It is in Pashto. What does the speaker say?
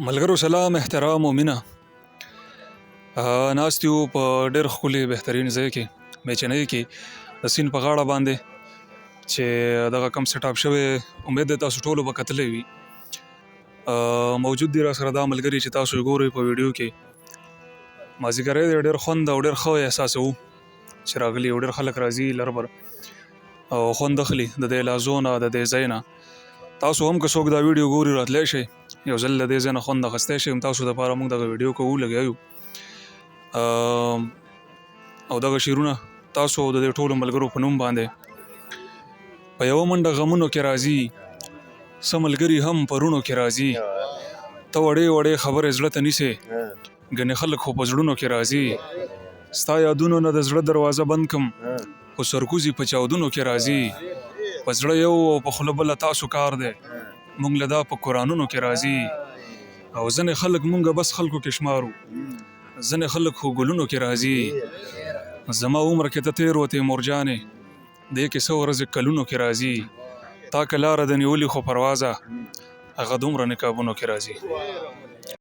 ملګرو سلام احترام او مینه. ناست یو په ډېر ښکلي بهترین ځای کې میچنۍ کې د سیند په غاړه باندې چې دغه کوم سیټ اپ شوی امید دی تاسو ټولو به کتلی وي. موجود دي راسره دا ملګري چې تاسو یې ګورئ په ویډیو کې. مازدیګری دی ډېر خوند او ډېر ښه احساسوو چې راغلي او ډېر خلک راځي لربر او خوند اخلي د دې لحظو نه د دې ځای نه. تاسو هم که څوک دا ویډیو ګوري راتلی شئ یو ځل له دې ځای نه خوند اخیستی شئ. تاسو دپاره موږ دغه ویډیو کوو لګیا یو او دغه شعرونه تاسو د دې ټولو ملګرو په نوم باندې په یوه منډه غمونو کې راځي څه ملګري هم پرونو کې راځي ته وړې وړې خبرې زړه ته نیسې ګنې خلک خو په زړونو کې راځي ستا یادونو نه د زړه دروازه بند کم خو سرکوزي په چاودونو کې راځي په زړه یو او په خوله بله تاسو کار دی مونږ له دا په قرآنونو کې راځي او ځینې خلک مونږ بس خلکو کې شمارو ځینې خلک خو ګلونو کې راځي زما عمر کې ته تېر وتې مورجانې دې کې څه ورځې کلونو کې راځي تا که لاره د نیولي خو پروازه هغه دومره نقابونو کې راځي.